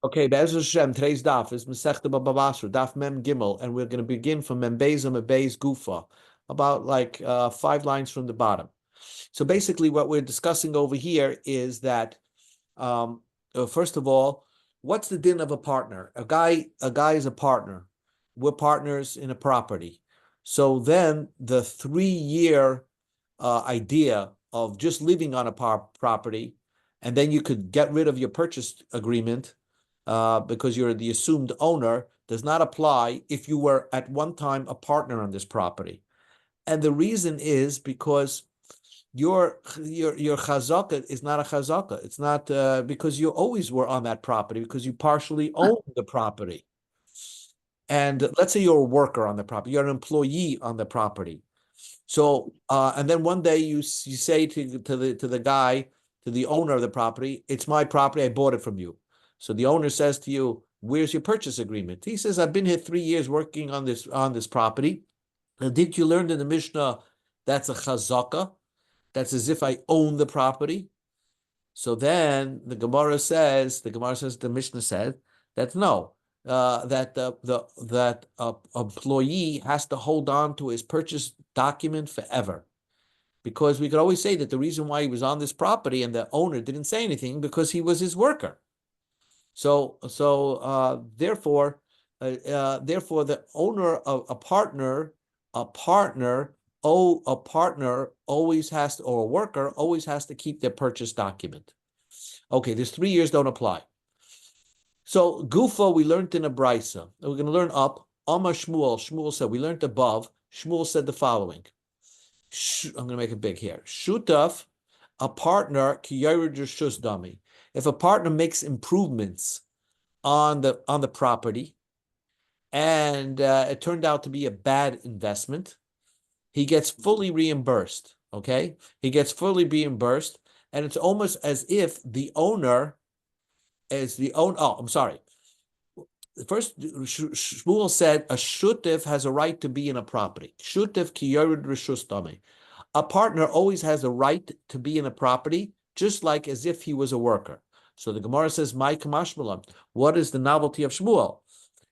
Okay, Be'ez Hashem, today's daf is Masechta Bava Basra, daf Mem Gimel, and we're going to begin from Mem Beis and Beis Gufa, about like 5 lines from the bottom. So basically, what we're discussing over here is that, first of all, what's the din of a partner? A guy is a partner. We're partners in a property. So then the 3-year idea of just living on a property, and then you could get rid of your purchase agreement because you're the assumed owner, does not apply if you were at one time a partner on this property. And the reason is because your chazaka is not a chazaka. It's not because you always were on that property because you partially own the property. And let's say you're a worker on the property, you're an employee on the property. So and then one day you say to the guy, to the owner of the property, it's my property, I bought it from you. So the owner says to you, where's your purchase agreement? He says, I've been here 3 years working on this property. And did you learn in the Mishnah that's a chazaka? That's as if I own the property. So then the Gemara says, the Mishnah said that no, that that employee has to hold on to his purchase document forever. Because we could always say that the reason why he was on this property and the owner didn't say anything because he was his worker. So therefore, the owner of a partner always has to, or a worker always has to keep their purchase document. Okay, there's 3 years don't apply. So Gufa, we learned in a brisa. We're going to learn up. Amar Shmuel. Shmuel said, we learned above. Shmuel said the following. I'm going to make it big here. Shutaf, a partner, dami. If a partner makes improvements on the property, and it turned out to be a bad investment, he gets fully reimbursed. Okay, he gets fully reimbursed, and it's almost as if the owner is the owner. Oh, I'm sorry. First, Shmuel said a shutif has a right to be in a property. Shutif ki yored reshus dami. A partner always has a right to be in a property, just like as if he was a worker. So the Gemara says, "My kamashmalam." What is the novelty of Shmuel?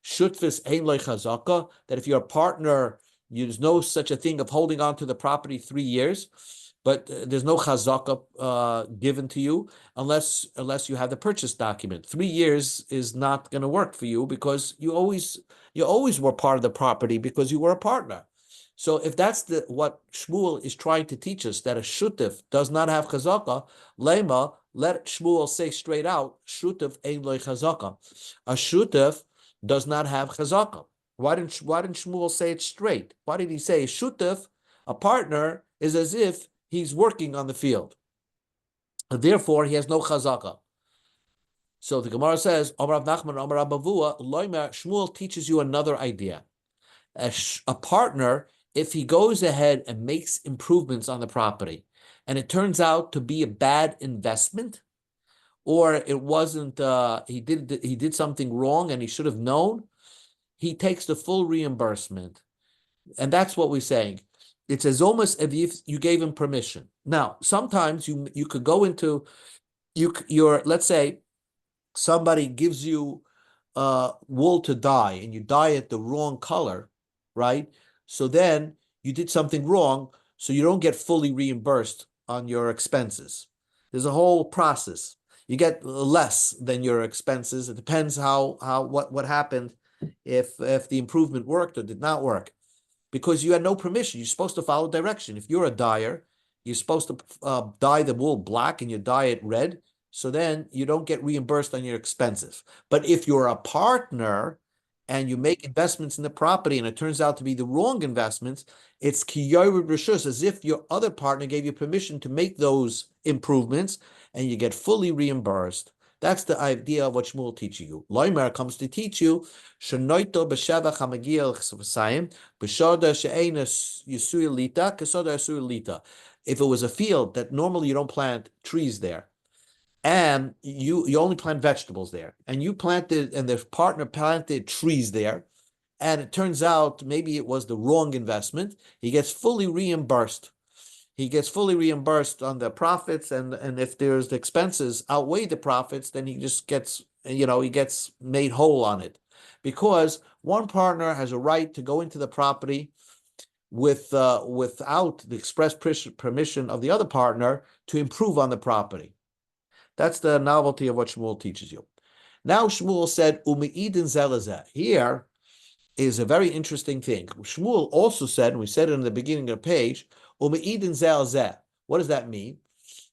Shutfis ein loy chazaka. That if you're a partner, there's no such a thing of holding on to the property 3 years, but there's no chazaka given to you unless you have the purchase document. 3 years is not going to work for you because you always were part of the property because you were a partner. So if that's what Shmuel is trying to teach us, that a shutif does not have chazaka, lema, let Shmuel say straight out, shutif ein loy chazaka. A shutif does not have chazaka. Why didn't Shmuel say it straight? Why did he say shutif, a partner, is as if he's working on the field? Therefore, he has no chazaka. So the Gemara says, Amar Rav Nachman, Amar Rav Bavua, Loimer, Shmuel teaches you another idea. A partner, if he goes ahead and makes improvements on the property, and it turns out to be a bad investment, or it wasn't, he did something wrong and he should have known, he takes the full reimbursement. And that's what we're saying. It's as almost as if you gave him permission. Now, sometimes you could go into your let's say somebody gives you wool to dye and you dye it the wrong color, right? So then you did something wrong, so you don't get fully reimbursed on your expenses. There's a whole process. You get less than your expenses. It depends what happened, if the improvement worked or did not work, because you had no permission. You're supposed to follow direction. If you're a dyer, you're supposed to dye the wool black and you dye it red. So then you don't get reimbursed on your expenses. But if you're a partner and you make investments in the property and it turns out to be the wrong investments, it's kiyored reshus, as if your other partner gave you permission to make those improvements and you get fully reimbursed. That's the idea of what Shmuel teaches you. Loimer comes to teach you, shenoito b'shevach hamagil ch'savasayim b'shoda she'ena yisui lita k'soda yisui lita. If it was a field that normally you don't plant trees there, and you only plant vegetables there, and you planted, and the partner planted trees there, and it turns out maybe it was the wrong investment, he gets fully reimbursed. he gets fully reimbursed on the profits, and if there's the expenses outweigh the profits, then he just gets, he gets made whole on it, because one partner has a right to go into the property without the express permission of the other partner to improve on the property. That's the novelty of what Shmuel teaches you. Now Shmuel said, "Umeidin zelazeh." Here is a very interesting thing. Shmuel also said, and we said it in the beginning of the page, Umeidin zelazeh. What does that mean?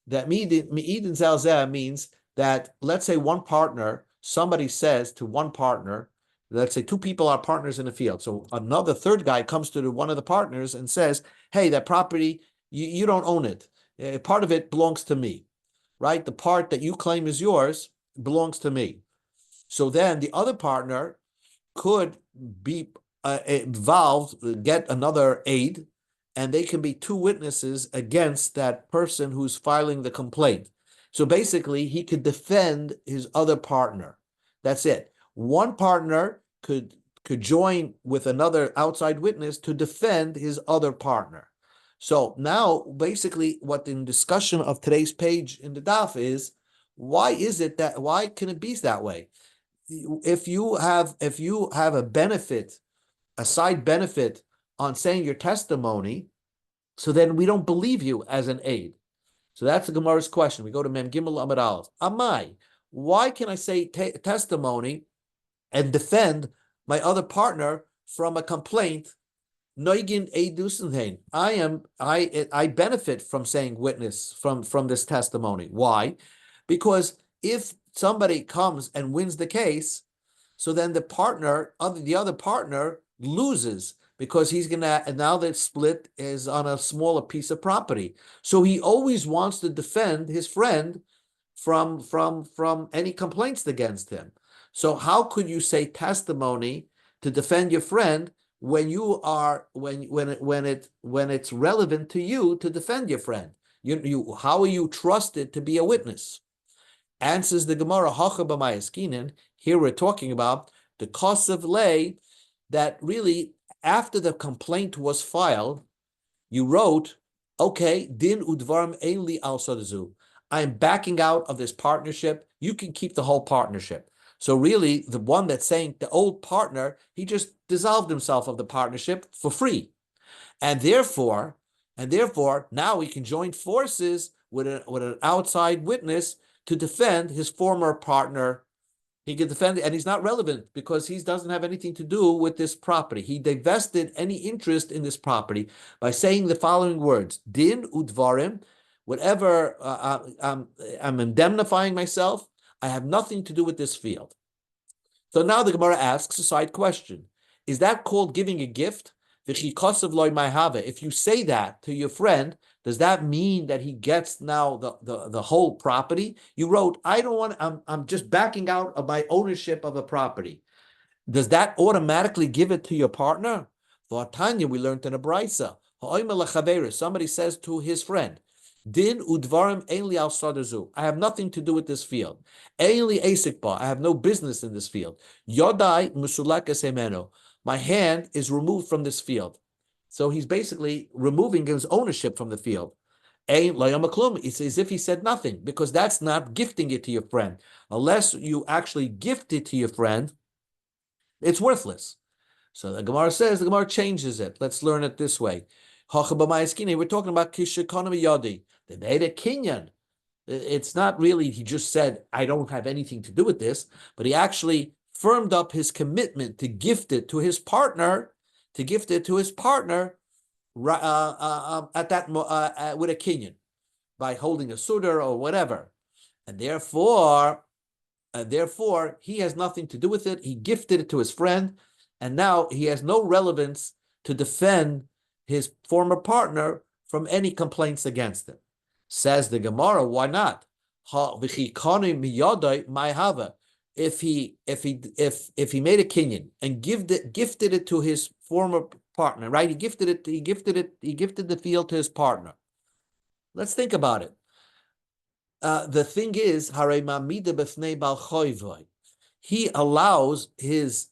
That meidin zelazeh means that, let's say one partner, somebody says to one partner, let's say two people are partners in the field. So another third guy comes to one of the partners and says, hey, that property, you don't own it. Part of it belongs to me, right? The part that you claim is yours belongs to me. So then the other partner could be involved, get another aid, and they can be two witnesses against that person who's filing the complaint. So basically, he could defend his other partner. That's it. One partner could join with another outside witness to defend his other partner. So now, basically, what in discussion of today's page in the daf is, why can it be that way? If you have a benefit, a side benefit on saying your testimony, so then we don't believe you as an aid. So that's the Gemara's question. We go to Mem Gimel Amud Aleph. Amai, why can I say testimony and defend my other partner from a complaint? Noigin Eidusenhein. I benefit from saying witness from this testimony. Why? Because if somebody comes and wins the case, so then the other partner loses, because he's gonna, and now that split is on a smaller piece of property. So he always wants to defend his friend from any complaints against him. So how could you say testimony to defend your friend when it's relevant to you to defend your friend? How are you trusted to be a witness? Answers the Gemara, here we're talking about the cost of lay, that really after the complaint was filed, you wrote, okay, din udvarm einli al sadazu. I'm backing out of this partnership. You can keep the whole partnership. So really, the one that's saying, the old partner, he just dissolved himself of the partnership for free. And therefore, now he can join forces with an outside witness to defend his former partner. He can defend it, and he's not relevant because he doesn't have anything to do with this property. He divested any interest in this property by saying the following words: Din udvarim, whatever, I'm indemnifying myself. I have nothing to do with this field. So now the Gemara asks a side question: is that called giving a gift? If you say that to your friend, does that mean that he gets now the whole property? You wrote, I don't want, I'm just backing out of my ownership of a property. Does that automatically give it to your partner? For Tanya, we learned in a brisa. Somebody says to his friend, Din udvarim einli al sadazu. I have nothing to do with this field. Einli esikba. I have no business in this field. Yodai musulaka semeno. My hand is removed from this field. So he's basically removing his ownership from the field. It's as if he said nothing, because that's not gifting it to your friend. Unless you actually gift it to your friend, it's worthless. So the Gemara changes it. Let's learn it this way. We're talking about Kishakana Yadi. They made a kinyan. It's not really, he just said, I don't have anything to do with this, but he actually firmed up his commitment to gift it to his partner, at that with a kinyan, by holding a sudar or whatever, and therefore he has nothing to do with it. He gifted it to his friend, and now he has no relevance to defend his former partner from any complaints against him. Says the Gemara, why not? If he made a kinyan and gifted it to his former partner, right? He gifted the field to his partner. Let's think about it. The thing is, he allows his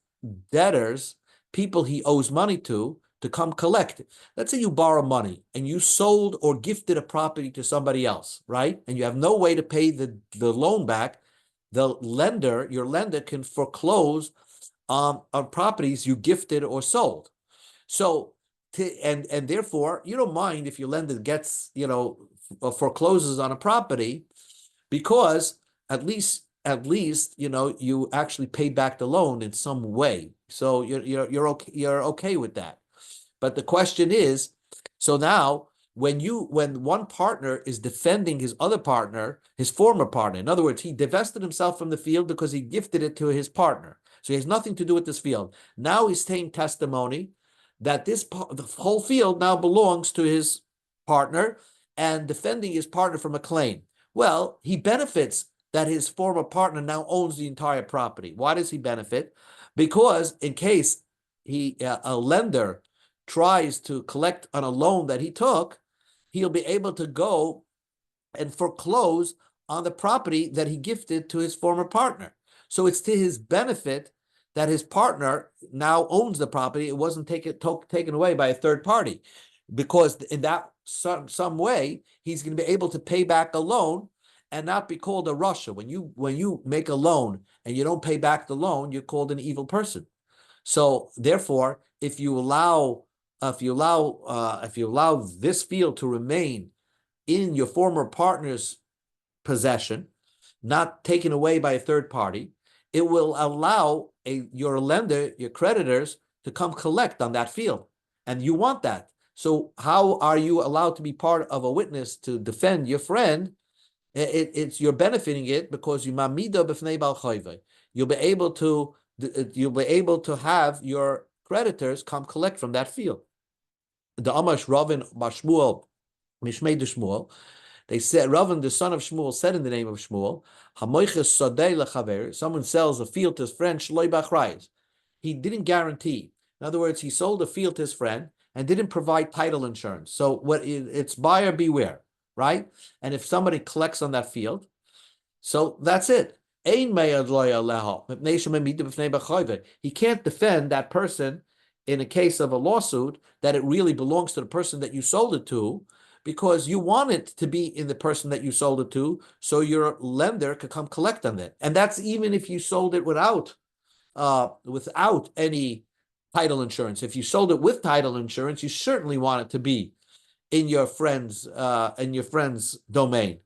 debtors, people he owes money to to come collect. Let's say you borrow money and you sold or gifted a property to somebody else, right? And you have no way to pay the loan back. Your lender can foreclose on properties you gifted or sold. So, and therefore, you don't mind if your lender gets, forecloses on a property, because at least you actually paid back the loan in some way. So you're okay with that. But the question is, so now when one partner is defending his other partner, his former partner, in other words, he divested himself from the field because he gifted it to his partner. So he has nothing to do with this field. Now he's taking testimony that the whole field now belongs to his partner and defending his partner from a claim. Well, he benefits that his former partner now owns the entire property. Why does he benefit? Because in case a lender tries to collect on a loan that he took, he'll be able to go and foreclose on the property that he gifted to his former partner. So it's to his benefit that his partner now owns the property. It wasn't taken away by a third party, because in that some way he's going to be able to pay back a loan and not be called a rasha. When you make a loan and you don't pay back the loan, you're called an evil person. So therefore, if you allow this field to remain in your former partner's possession, not taken away by a third party, it will allow your lender, your creditors, to come collect on that field. And you want that. So how are you allowed to be part of a witness to defend your friend? You're benefiting it because you mamida b'fnei bal chayve. You'll be able to have your creditors come collect from that field. The Amash Ravin Bashmuel Mishmei de Shmuel. They said, Ravin, the son of Shmuel, said in the name of Shmuel, someone sells a field to his friend, Shloi Bachrayis. He didn't guarantee. In other words, he sold a field to his friend and didn't provide title insurance. So it's buyer beware, right? And if somebody collects on that field, so that's it. He can't defend that person in a case of a lawsuit that it really belongs to the person that you sold it to, because you want it to be in the person that you sold it to, so your lender could come collect on it. And that's even if you sold it without any title insurance. If you sold it with title insurance, you certainly want it to be in your friend's domain.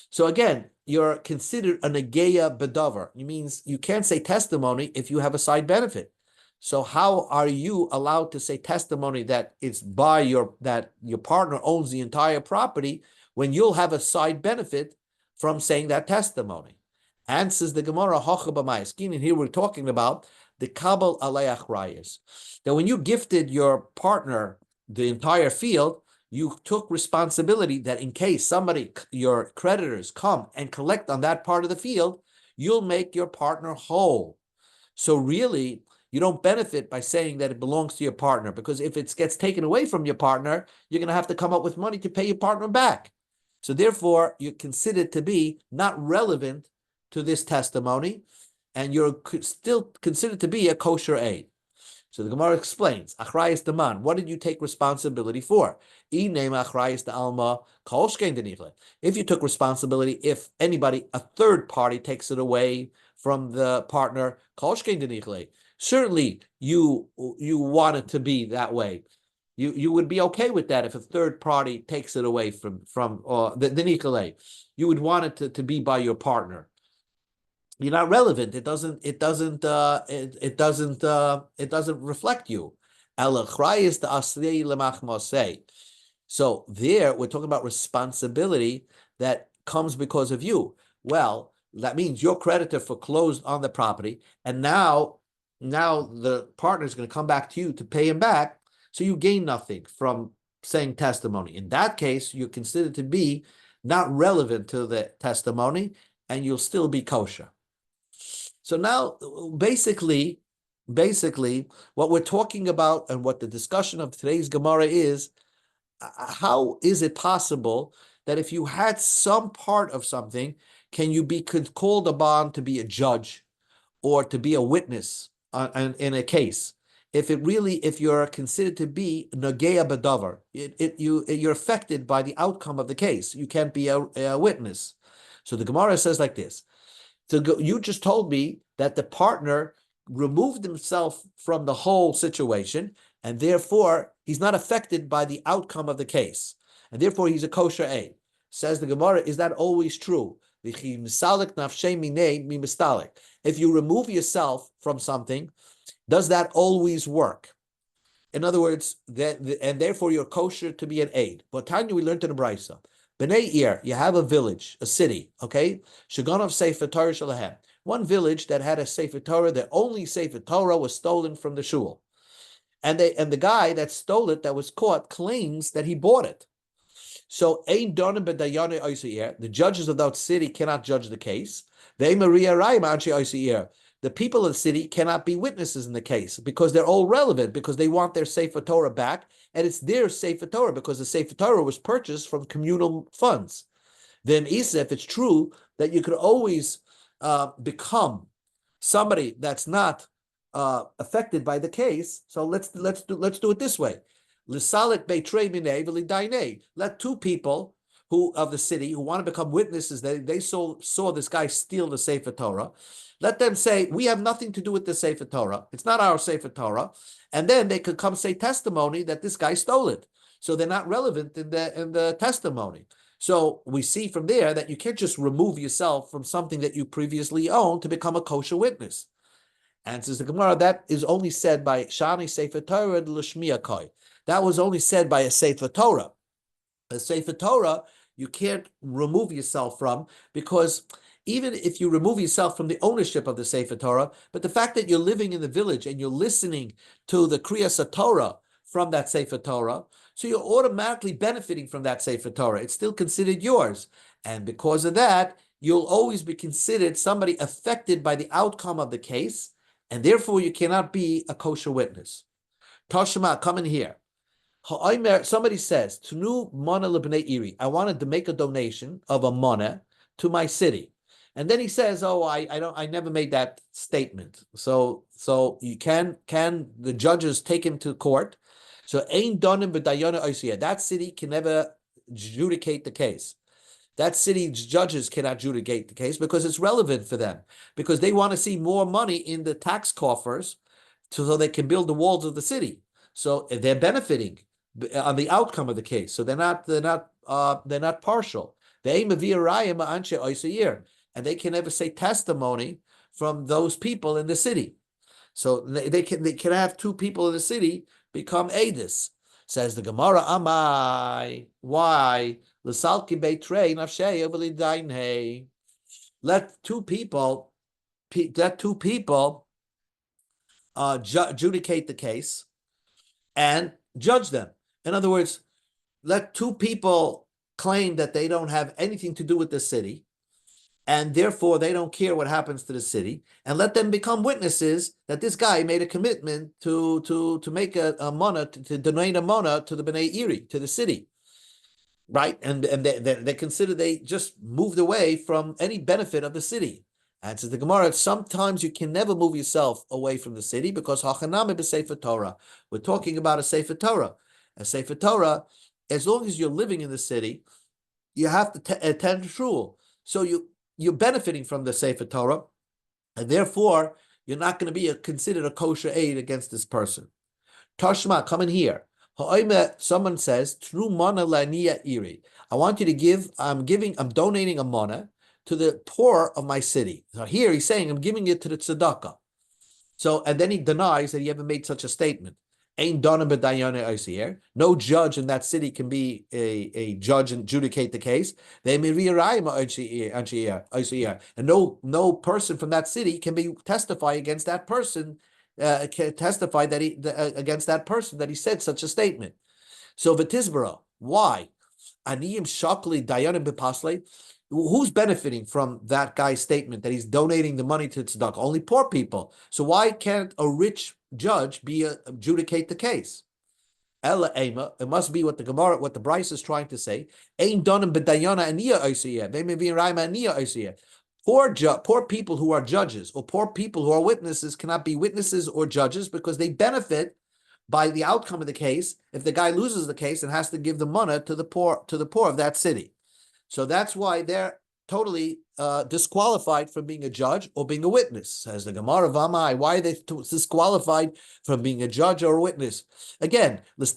So again, you're considered a negeya bedavar. It means you can't say testimony if you have a side benefit. So how are you allowed to say testimony that that your partner owns the entire property when you'll have a side benefit from saying that testimony? And says the Gemara, and here we're talking about the kabel alayach rayas. That when you gifted your partner the entire field, you took responsibility that in case your creditors come and collect on that part of the field, you'll make your partner whole. So really, you don't benefit by saying that it belongs to your partner, because if it gets taken away from your partner, you're going to have to come up with money to pay your partner back. So therefore, you're considered to be not relevant to this testimony, and you're still considered to be a kosher aid. So the Gemara explains, Achrayis Daman, what did you take responsibility for? If you took responsibility, if a third party takes it away from the partner, certainly you want it to be that way. You would be okay with that if a third party takes it away from the nichale. You would want it to be by your partner. You're not relevant. It doesn't reflect you. So there we're talking about responsibility that comes because of you. Well, that means your creditor foreclosed on the property, and now the partner is going to come back to you to pay him back. So you gain nothing from saying testimony. In that case, you're considered to be not relevant to the testimony, and you'll still be kosher. So now, basically, what we're talking about and what the discussion of today's Gemara is, how is it possible that if you had some part of something, can you be called upon to be a judge or to be a witness in a case? if you're considered to be nagea badavar, you're affected by the outcome of the case. You can't be a witness. So the Gemara says like this. So you just told me that the partner removed himself from the whole situation, and therefore he's not affected by the outcome of the case, and therefore he's a kosher aid. Says the Gemara, is that always true? If you remove yourself from something, does that always work? In other words, and therefore you're kosher to be an aid. But Tanya, we learned in the Brisa. B'nai Ir, you have a village, a city, okay? Shaganov Sefer Torah Shalahem. One village that had a Sefer Torah, the only Sefer Torah was stolen from the shul. And the guy that stole it, that was caught, claims that he bought it. So the judges of that city cannot judge the case. The people of the city cannot be witnesses in the case because they're all relevant, because they want their Sefer Torah back, and it's their Sefer Torah because the Sefer Torah was purchased from communal funds. Then Isa, if it's true that you could always become somebody that's not affected by the case, so let's do it this way. Let two people who of the city who want to become witnesses, they saw this guy steal the Sefer Torah. Let them say, we have nothing to do with the Sefer Torah. It's not our Sefer Torah. And then they could come say testimony that this guy stole it. So they're not relevant in the testimony. So we see from there that you can't just remove yourself from something that you previously owned to become a kosher witness. And says the Gemara, that is only said by Shani Sefer Torah L'Shmiya Koi. That was only said by a Sefer Torah. A Sefer Torah, you can't remove yourself from, because even if you remove yourself from the ownership of the Sefer Torah, but the fact that you're living in the village and you're listening to the Kriyas Torah from that Sefer Torah, so you're automatically benefiting from that Sefer Torah. It's still considered yours. And because of that, you'll always be considered somebody affected by the outcome of the case, and therefore you cannot be a kosher witness. Tashma, come in here. Somebody says, Tunu mana lebnei iri. I wanted to make a donation of a mana to my city. And then he says, "Oh, I never made that statement." So you can the judges take him to court? So ain donim b'dayana oisiyah. That city can never adjudicate the case. That city's judges cannot adjudicate the case because it's relevant for them, because they want to see more money in the tax coffers, so they can build the walls of the city. So they're benefiting on the outcome of the case. So they're not partial. They and they can never say testimony from those people in the city. So they can have two people in the city become edis. Says the Gemara, Amai, why? Let two people adjudicate the case and judge them. In other words, let two people claim that they don't have anything to do with the city, and therefore they don't care what happens to the city, and let them become witnesses that this guy made a commitment to make a mana, to donate a mana to the Bnei Iri, to the city, right? And they consider they just moved away from any benefit of the city. And says the Gemara, sometimes you can never move yourself away from the city because hachanami b'sefer Torah. We're talking about a sefer Torah. A sefer Torah, as long as you're living in the city, you have to attend shul. So you're benefiting from the sefer Torah, and therefore you're not going to be considered a kosher aid against this person. Tashma, come in here. Someone says, "Tru mana la'niya iri." I want you to give. I'm donating a mana to the poor of my city. So here he's saying, I'm giving it to the tzedakah. So, and then he denies that he ever made such a statement. No judge in that city can be a judge and adjudicate the case. And no person from that city can testify against that person, can testify that against that person that he said such a statement. So V'tizbara, why? Aniyim shakli dayanim b'pasle. Who's benefiting from that guy's statement that he's donating the money to tzedakah? Only poor people. So why can't a rich judge adjudicate the case? Ella ema, it must be what the Gemara, what the Bryce is trying to say. Ein donim b'dayana aniya oisiyah. They may be raima aniya oisiyah. Poor people who are judges or poor people who are witnesses cannot be witnesses or judges because they benefit by the outcome of the case. If the guy loses the case and has to give the money to the poor of that city, so that's why they're totally disqualified from being a judge or being a witness. Says the Gemara, Vamai, why are they disqualified from being a judge or a witness? Again, let's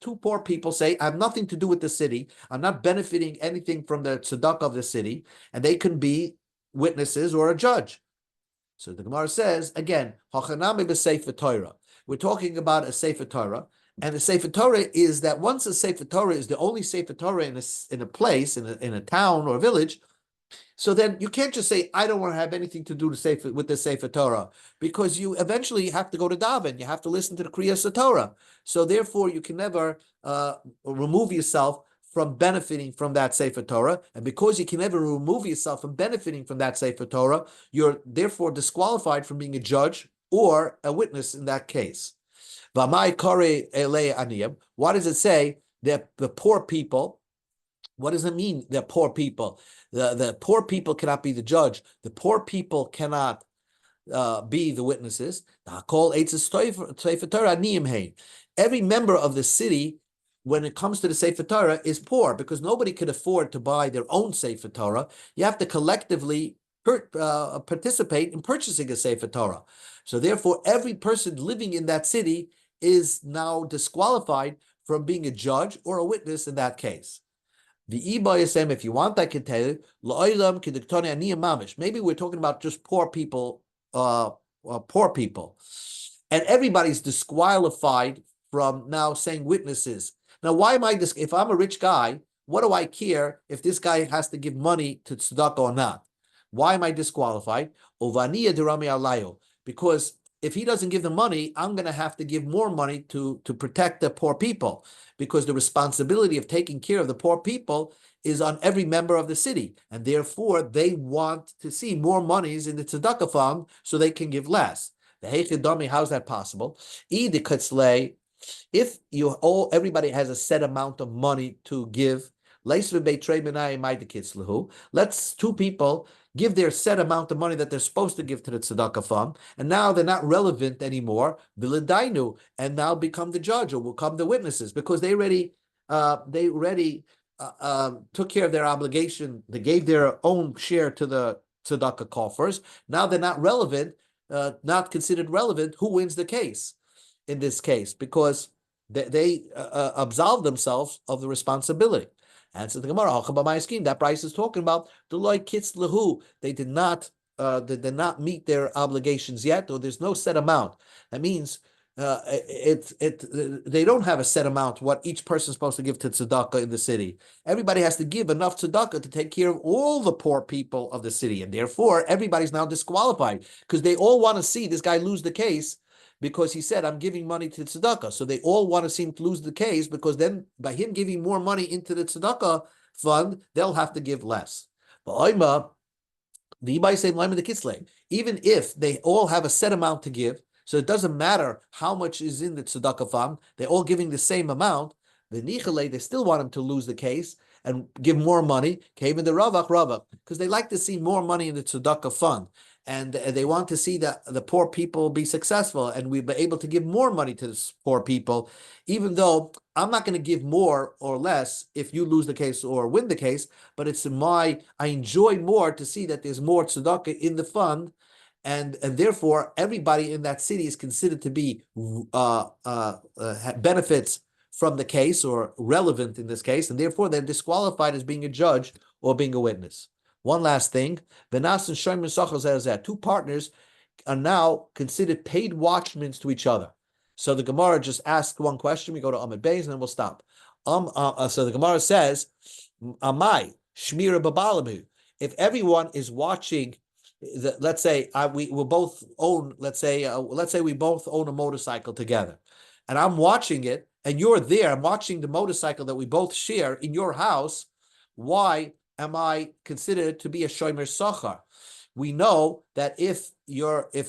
two poor people say, I have nothing to do with the city. I'm not benefiting anything from the tzedakah of the city, and they can be witnesses or a judge. So the Gemara says, again, we're talking about a Sefer Torah. And the Sefer Torah is that once a Sefer Torah is the only Sefer Torah in a place, in a town or a village, so then you can't just say, I don't want to have anything to do with the Sefer Torah, because you eventually have to go to daven, you have to listen to the Kriyas Torah. So therefore, you can never remove yourself from benefiting from that Sefer Torah. And because you can never remove yourself from benefiting from that Sefer Torah, you're therefore disqualified from being a judge or a witness in that case. Why does it say that the poor people? What does it mean, they're poor people? The poor people cannot be the judge. The poor people cannot be the witnesses. Every member of the city, when it comes to the Sefer Torah, is poor because nobody could afford to buy their own Sefer Torah. You have to collectively participate in purchasing a Sefer Torah. So therefore, every person living in that city is now disqualified from being a judge or a witness in that case. The Ibayasem, if you want, I can tell you, maybe we're talking about just poor people, and everybody's disqualified from now saying witnesses. Now, why am I if I'm a rich guy, what do I care if this guy has to give money to tzedakah or not? Why am I disqualified? Because if he doesn't give the money, I'm going to have to give more money to protect the poor people, because the responsibility of taking care of the poor people is on every member of the city. And therefore, they want to see more monies in the tzedakah fund so they can give less. How's that possible? If everybody has a set amount of money to give, let's two people give their set amount of money that they're supposed to give to the tzedakah fund, and now they're not relevant anymore, and now become the judge or become the witnesses because they already took care of their obligation. They gave their own share to the tzedakah coffers. Now they're not relevant, not considered relevant. Who wins the case in this case? Because they absolve themselves of the responsibility. Answer the Gemara. That price is talking about the loy kitz lehu. They did not meet their obligations yet, or there's no set amount. That means they don't have a set amount what each person is supposed to give to tzedakah in the city. Everybody has to give enough tzedakah to take care of all the poor people of the city, and therefore everybody's now disqualified because they all want to see this guy lose the case. Because he said, I'm giving money to tzedakah. So they all want to see him to lose the case, because then by him giving more money into the tzedakah fund, they'll have to give less. But even if they all have a set amount to give, so it doesn't matter how much is in the tzedakah fund, they're all giving the same amount, they still want him to lose the case and give more money, came in the ravach, because they like to see more money in the tzedakah fund. And they want to see that the poor people be successful, and we'll be able to give more money to the poor people, even though I'm not going to give more or less if you lose the case or win the case, but I enjoy more to see that there's more tzedakah in the fund, and therefore everybody in that city is considered to be benefits from the case or relevant in this case, and therefore they're disqualified as being a judge or being a witness. One last thing, two partners are now considered paid watchmen to each other. So the Gemara just asked one question. We go to Amud Beis and then we'll stop. So the Gemara says, Amai, Shmira Babalamu. If everyone is watching, let's say we will both own, let's say we both own a motorcycle together, and I'm watching it, and you're there, I'm watching the motorcycle that we both share in your house, why am I considered to be a shomer sachar? We know that if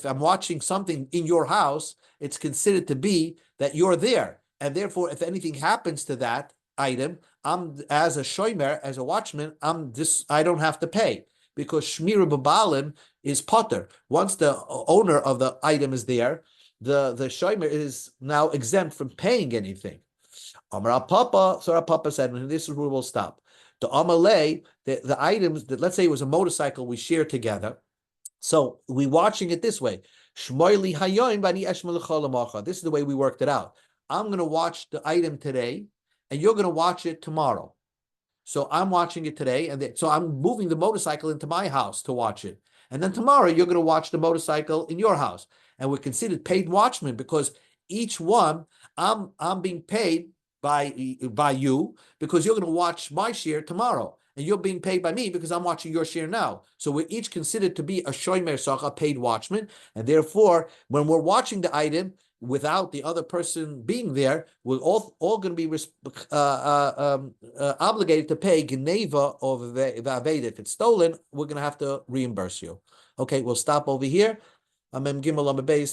I'm watching something in your house, it's considered to be that you're there, and therefore, if anything happens to that, item, I'm as a shomer, as a watchman, I don't have to pay because shmira b'balim is potter. Once the owner of the item is there, the shomer is now exempt from paying anything. Amar Papa, so Papa said, and this is where we'll stop. The Amalei, the items that, let's say it was a motorcycle we share together. So we watching it this way. This is the way we worked it out. I'm going to watch the item today, and you're going to watch it tomorrow. So I'm watching it today, and so I'm moving the motorcycle into my house to watch it. And then tomorrow you're going to watch the motorcycle in your house. And we're considered paid watchmen because each one, I'm being paid by you because you're going to watch my share tomorrow. And you're being paid by me because I'm watching your share now. So we're each considered to be a shomer sach, a paid watchman. And therefore, when we're watching the item, without the other person being there, we're all going to be obligated to pay geneva or v'aved. If it's stolen, we're going to have to reimburse you. Okay, we'll stop over here. Amem Gimel Amem Beis.